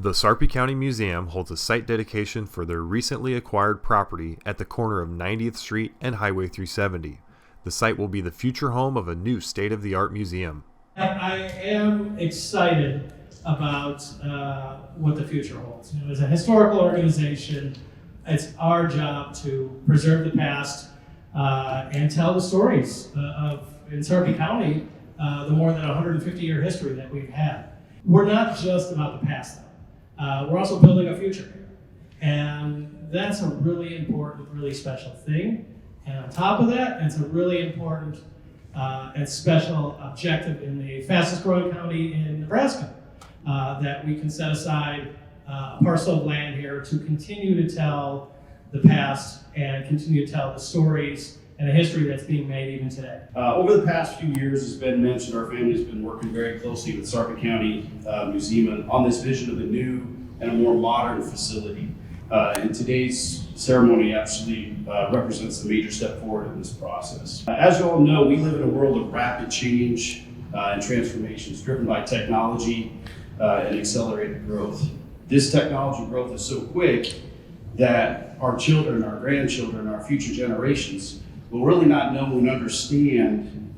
The Sarpy County Museum holds a site dedication for their recently acquired property at the corner of 90th Street and Highway 370. The site will be the future home of a new state-of-the-art museum. I am excited about what the future holds. As a historical organization, it's our job to preserve the past and tell the stories of, in Sarpy County, the more than 150-year history that we've had. We're not just about the past, though. We're also building a future here. And that's a really important, really special thing. And on top of that, it's a really important and special objective in the fastest growing county in Nebraska, that we can set aside a parcel of land here to continue to tell the past and continue to tell the stories and the history that's being made even today. Over the past few years, as Ben mentioned, our family has been working very closely with Sarpy County Museum on this vision of a new and a more modern facility. And today's ceremony actually represents a major step forward in this process. As you all know, we live in a world of rapid change and transformations driven by technology and accelerated growth. This technology growth is so quick that our children, our grandchildren, our future generations will really not know and understand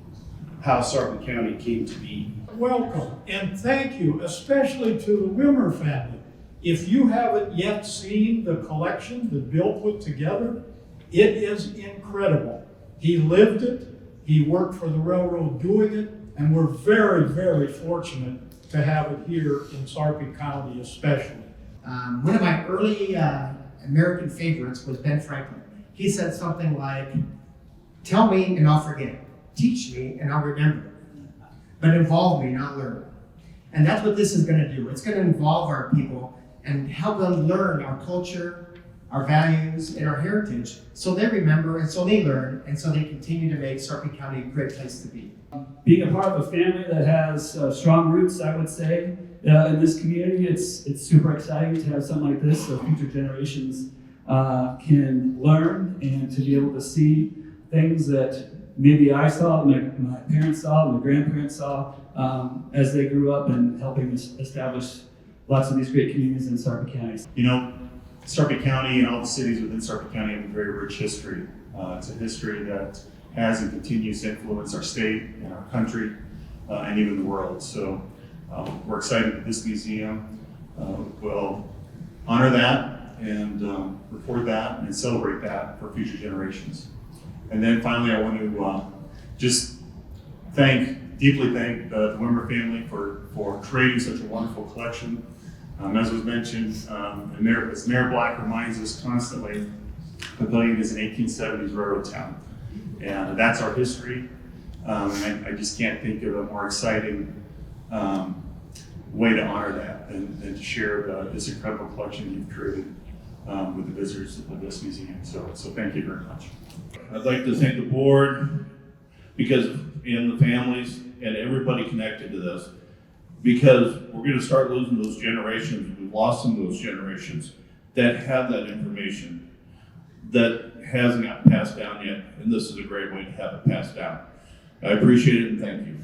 how Sarpy County came to be. Welcome and thank you, especially to the Wimmer family. If you haven't yet seen the collection that Bill put together, it is incredible. He lived it, he worked for the railroad doing it, and we're very, very fortunate to have it here in Sarpy County especially. One of my early American favorites was Ben Franklin. He said something like, "Tell me and I'll forget. Teach me and I'll remember. But involve me and I'll learn." And that's what this is going to do. It's going to involve our people and help them learn our culture, our values, and our heritage, so they remember and so they learn and so they continue to make Sarpy County a great place to be. Being a part of a family that has strong roots, I would say, in this community, it's super exciting to have something like this so future generations can learn and to be able to see things that maybe I saw, my parents saw, my grandparents saw as they grew up and helping establish lots of these great communities in Sarpy County. You know, Sarpy County and all the cities within Sarpy County have a very rich history. It's a history that has and continues to influence our state and our country and even the world. So we're excited that this museum will honor that and record that and celebrate that for future generations. And then finally, I want to just deeply thank the Wimmer family for creating such a wonderful collection. As was mentioned, as Mayor Black reminds us constantly, Papillion is an 1870s railroad town. And that's our history. And I just can't think of a more exciting way to honor that and to share this incredible collection you've created with the visitors of this museum. So thank you very much. I'd like to thank the board and the families and everybody connected to this, because we're going to start losing those generations. We've lost some of those generations that have that information that hasn't gotten passed down yet, and this is a great way to have it passed down. I appreciate it and thank you.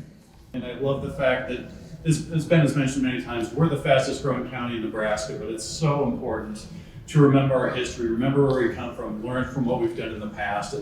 And I love the fact that, as Ben has mentioned many times, we're the fastest growing county in Nebraska, but it's so important to remember our history, remember where we come from, learn from what we've done in the past.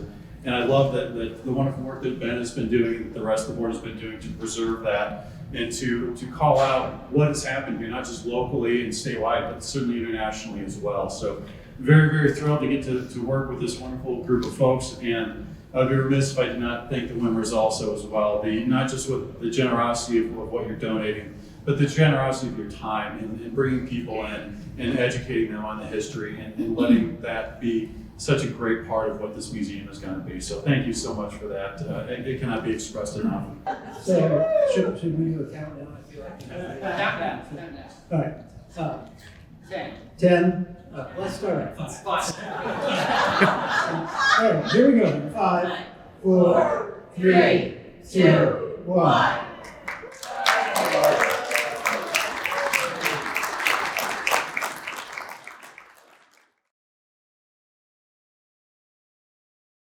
And I love that the wonderful work that Ben has been doing, that the rest of the board has been doing to preserve that and to call out what has happened here, not just locally and statewide, but certainly internationally as well. So very, very thrilled to get to work with this wonderful group of folks. And I'd be remiss if I did not thank the Wimmers also as well, not just with the generosity of what you're donating, but the generosity of your time and bringing people in and educating them on the history and letting that be such a great part of what this museum is going to be. So thank you so much for that. It cannot be expressed enough. So should we do a countdown? I feel like countdown. All right. 10. Let's start at 5. All right, here we go. 5, 4, 3, 2, 1.